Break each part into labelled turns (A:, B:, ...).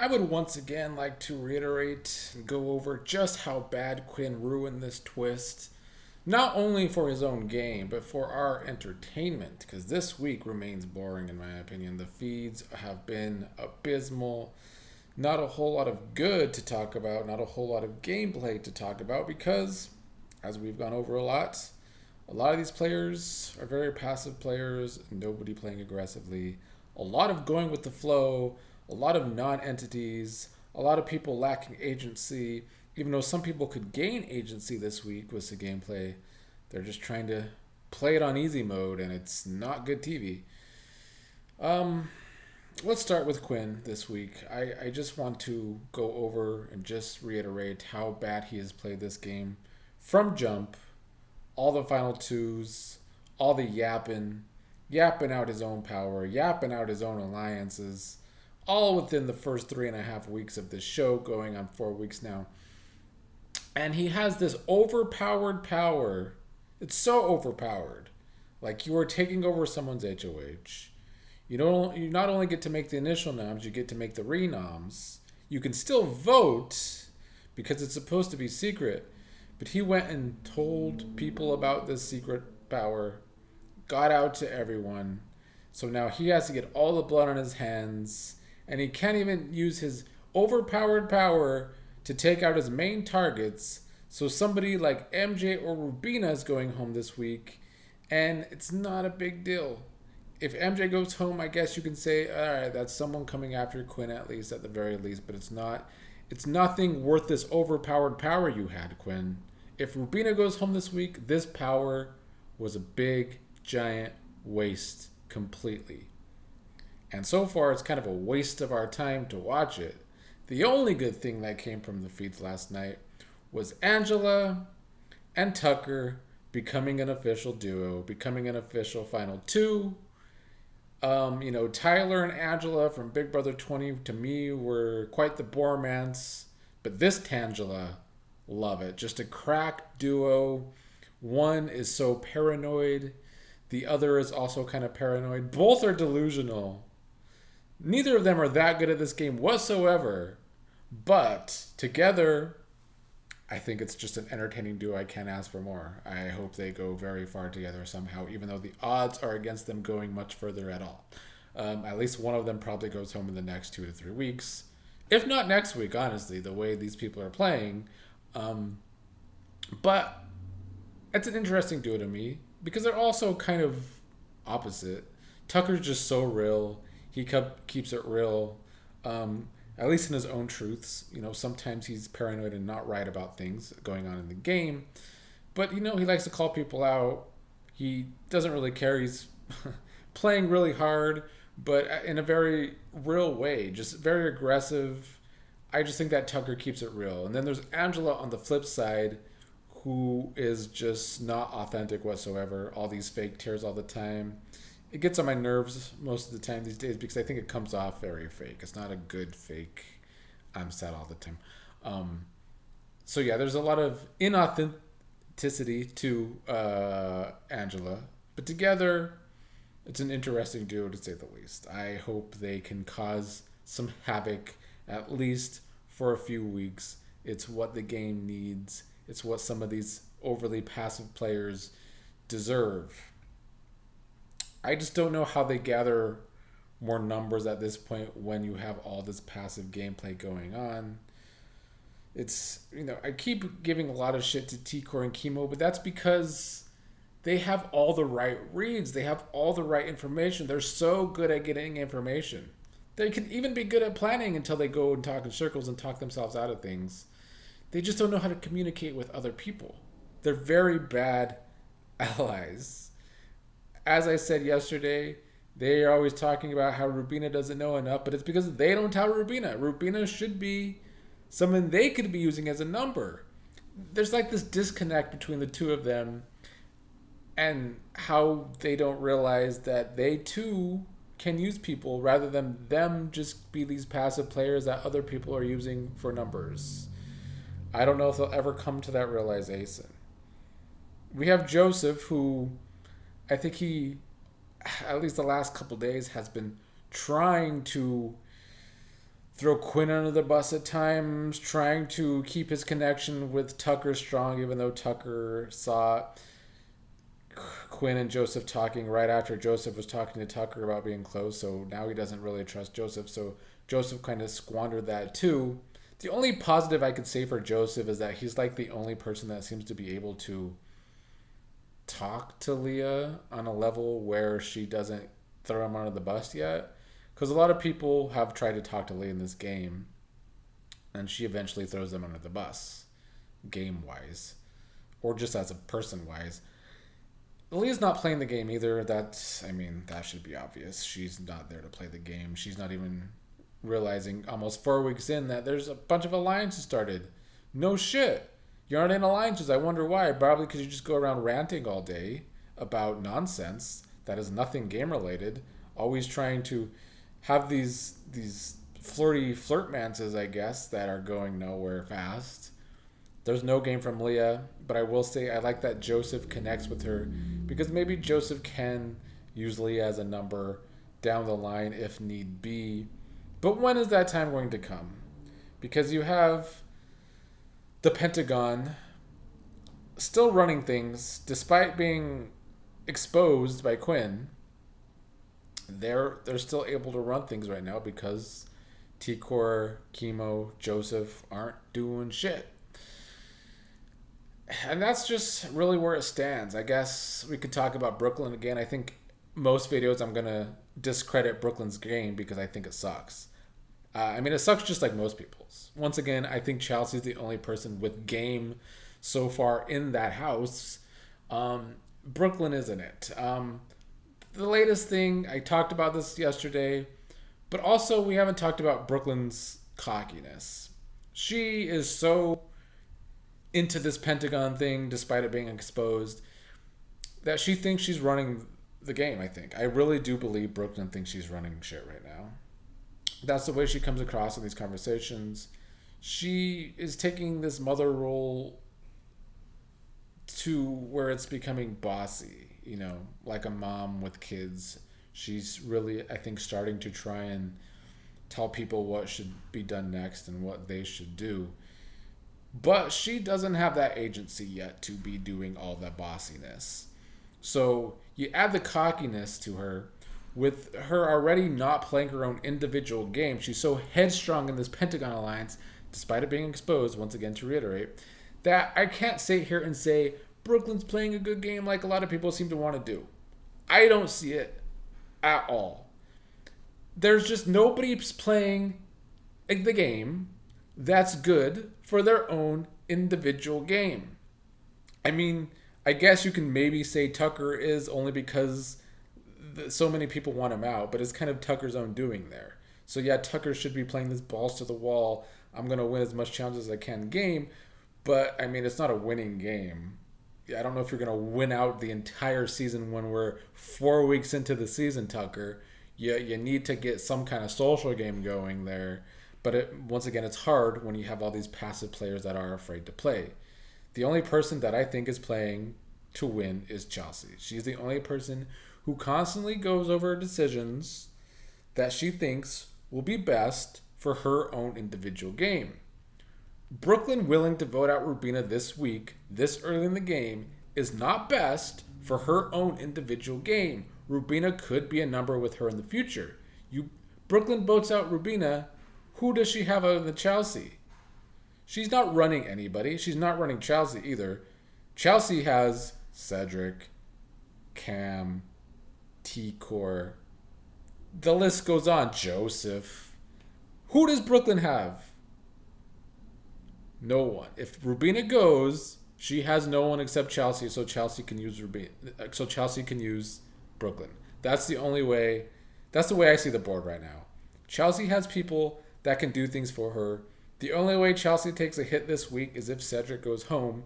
A: I would once again like to reiterate and go over just how bad Quinn ruined this twist, not only for his own game, but for our entertainment, because this week remains boring in my opinion. The feeds have been abysmal. Not a whole lot of good to talk about, not a whole lot of gameplay to talk about, because, as we've gone over a lot of these players are very passive players, nobody playing aggressively, a lot of going with the flow, a lot of non entities, a lot of people lacking agency. Even though some people could gain agency this week with the gameplay, they're just trying to play it on easy mode, and it's not good TV. Um, let's start with Quinn this week. I just want to go over and just reiterate how bad he has played this game from jump, all the final twos, all the yapping out his own power, yapping out his own alliances, all within the first 3.5 weeks of this show, going on 4 weeks now. And he has this overpowered power. It's so overpowered. Like you are taking over someone's HOH. You not only get to make the initial noms, you get to make the renoms. You can still vote because it's supposed to be secret. But he went and told people about this secret power, got out to everyone. So now he has to get all the blood on his hands, and he can't even use his overpowered power to take out his main targets. So somebody like MJ or Rubina is going home this week, and it's not a big deal. If MJ goes home, I guess you can say, all right, that's someone coming after Quinn at least, at the very least. But it's not. It's nothing worth this overpowered power you had, Quinn. If Rubina goes home this week, this power was a big, giant waste completely. And so far, it's kind of a waste of our time to watch it. The only good thing that came from the feeds last night was Angela and Tucker becoming an official duo, becoming an official final two. Tyler and Angela from Big Brother 20 to me were quite the bromance, but this Tangela, love it. Just a crack duo. One is so paranoid, the other is also kind of paranoid. Both are delusional. Neither of them are that good at this game whatsoever, but together, I think it's just an entertaining duo. I can't ask for more. I hope they go very far together somehow, even though the odds are against them going much further at all. At least one of them probably goes home in the next 2 to 3 weeks. If not next week, honestly, the way these people are playing. But it's an interesting duo to me because they're also kind of opposite. Tucker's just so real. He keeps it real. At least in his own truths. Sometimes he's paranoid and not right about things going on in the game. But, he likes to call people out. He doesn't really care. He's playing really hard, but in a very real way. Just very aggressive. I just think that Tucker keeps it real. And then there's Angela on the flip side, who is just not authentic whatsoever. All these fake tears all the time. It gets on my nerves most of the time these days because I think it comes off very fake. It's not a good fake. I'm sad all the time. So yeah, there's a lot of inauthenticity to Angela, but together, it's an interesting duo to say the least. I hope they can cause some havoc at least for a few weeks. It's what the game needs. It's what some of these overly passive players deserve. I just don't know how they gather more numbers at this point when you have all this passive gameplay going on. I keep giving a lot of shit to T-Core and Chemo, but that's because they have all the right reads. They have all the right information. They're so good at getting information. They can even be good at planning until they go and talk in circles and talk themselves out of things. They just don't know how to communicate with other people. They're very bad allies. As I said yesterday, they are always talking about how Rubina doesn't know enough, but it's because they don't tell Rubina. Rubina should be someone they could be using as a number. There's like this disconnect between the two of them and how they don't realize that they too can use people rather than them just be these passive players that other people are using for numbers. I don't know if they'll ever come to that realization. We have Joseph, who I think he, at least the last couple days, has been trying to throw Quinn under the bus at times, trying to keep his connection with Tucker strong, even though Tucker saw Quinn and Joseph talking right after Joseph was talking to Tucker about being close. So now he doesn't really trust Joseph. So Joseph kind of squandered that too. The only positive I could say for Joseph is that he's like the only person that seems to be able to talk to Leah on a level where she doesn't throw him under the bus yet. Because a lot of people have tried to talk to Leah in this game, and she eventually throws them under the bus, game wise, or just as a person wise. Leah's not playing the game either. That should be obvious. She's not there to play the game. She's not even realizing almost 4 weeks in that there's a bunch of alliances started. No shit. You aren't in alliances. I wonder why. Probably because you just go around ranting all day about nonsense that is nothing game related. Always trying to have these flirty flirtmances, I guess, that are going nowhere fast. There's no game from Leah, but I will say I like that Joseph connects with her because maybe Joseph can use Leah as a number down the line if need be. But when is that time going to come? Because you have the Pentagon still running things despite being exposed by Quinn. They're still able to run things right now because T-Core, Chemo, Joseph aren't doing shit. And that's just really where it stands. I guess we could talk about Brooklyn again. I think most videos I'm going to discredit Brooklyn's game because I think it sucks. It sucks just like most people's. Once again, I think Chelsea's the only person with game so far in that house. Brooklyn isn't it. The latest thing, I talked about this yesterday, but also we haven't talked about Brooklyn's cockiness. She is so into this Pentagon thing, despite it being exposed, that she thinks she's running the game, I think. I really do believe Brooklyn thinks she's running shit right now. That's the way she comes across in these conversations. She is taking this mother role to where it's becoming bossy, like a mom with kids. She's really, I think, starting to try and tell people what should be done next and what they should do. But she doesn't have that agency yet to be doing all that bossiness. So you add the cockiness to her, with her already not playing her own individual game. She's so headstrong in this Pentagon alliance, despite it being exposed, once again to reiterate, that I can't sit here and say Brooklyn's playing a good game like a lot of people seem to want to do. I don't see it at all. There's just nobody playing the game that's good for their own individual game. I guess you can maybe say Tucker is only because so many people want him out, but it's kind of Tucker's own doing there. So yeah, Tucker should be playing this balls to the wall, I'm going to win as much challenges as I can game, but it's not a winning game. I don't know if you're going to win out the entire season when we're 4 weeks into the season, Tucker. You need to get some kind of social game going there. But once again, it's hard when you have all these passive players that are afraid to play. The only person that I think is playing to win is Chelsea. She's the only person who constantly goes over decisions that she thinks will be best for her own individual game. Brooklyn willing to vote out Rubina this week, this early in the game, is not best for her own individual game. Rubina could be a number with her in the future. Brooklyn votes out Rubina. Who does she have out of the Chelsea? She's not running anybody. She's not running Chelsea either. Chelsea has Cedric, Cam, T-Core. The list goes on. Joseph. Who does Brooklyn have? No one. If Rubina goes, she has no one except Chelsea, so Chelsea can use Rubina. So Chelsea can use Brooklyn. That's the only way. That's the way I see the board right now. Chelsea has people that can do things for her. The only way Chelsea takes a hit this week is if Cedric goes home.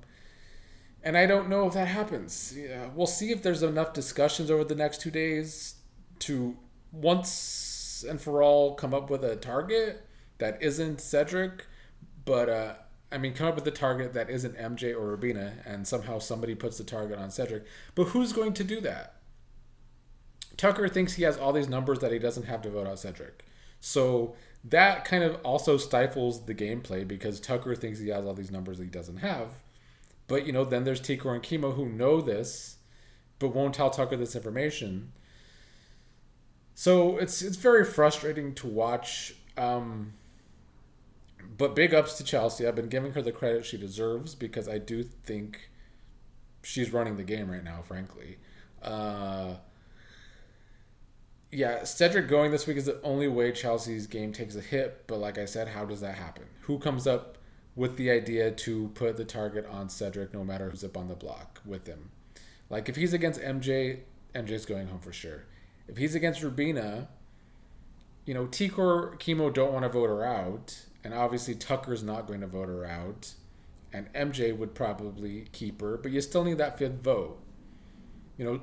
A: And I don't know if that happens. We'll see if there's enough discussions over the next 2 days to once and for all come up with a target that isn't Cedric. But, come up with a target that isn't MJ or Rubina, and somehow somebody puts the target on Cedric. But who's going to do that? Tucker thinks he has all these numbers that he doesn't have to vote out Cedric. So That kind of also stifles the gameplay because Tucker thinks he has all these numbers that he doesn't have. But then there's Tikor and Chemo who know this, but won't tell Tucker this information. So it's very frustrating to watch. But big ups to Chelsea. I've been giving her the credit she deserves because I do think she's running the game right now. Frankly, uh, yeah, Cedric going this week is the only way Chelsea's game takes a hit. But like I said, how does that happen? Who comes up with the idea to put the target on Cedric no matter who's up on the block with him? Like if he's against MJ, MJ's going home for sure. If he's against Rubina, Tikor Chemo don't want to vote her out, and obviously Tucker's not going to vote her out, and MJ would probably keep her, but you still need that fifth vote.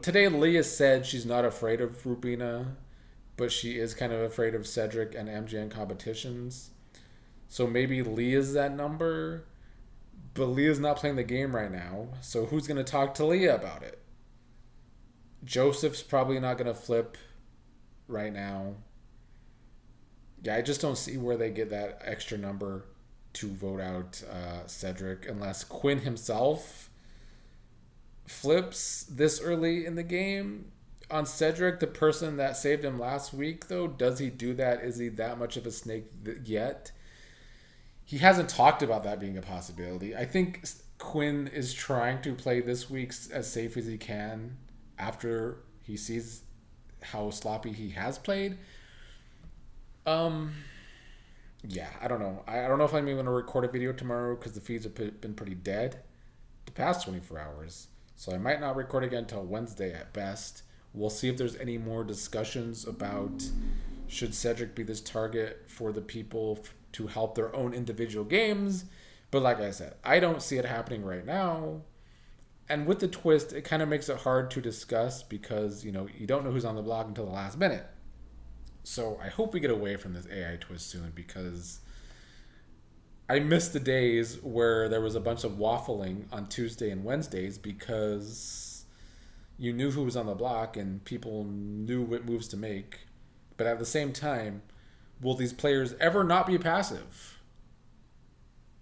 A: Today Leah said she's not afraid of Rubina, but she is kind of afraid of Cedric and MJ in competitions. So maybe Leah's that number, but Leah's not playing the game right now. So who's going to talk to Leah about it? Joseph's probably not going to flip right now. Yeah, I just don't see where they get that extra number to vote out Cedric unless Quinn himself flips this early in the game on Cedric, the person that saved him last week, though. Does he do that? Is he that much of a snake yet? He hasn't talked about that being a possibility. I think Quinn is trying to play this week as safe as he can after he sees how sloppy he has played. Yeah, I don't know. I don't know if I'm even going to record a video tomorrow because the feeds have been pretty dead the past 24 hours. So I might not record again until Wednesday at best. We'll see if there's any more discussions about should Cedric be this target for the people to help their own individual games. But like I said, I don't see it happening right now. And with the twist, it kind of makes it hard to discuss because, you don't know who's on the block until the last minute. So I hope we get away from this AI twist soon because I miss the days where there was a bunch of waffling on Tuesday and Wednesdays because you knew who was on the block and people knew what moves to make. But at the same time, will these players ever not be passive?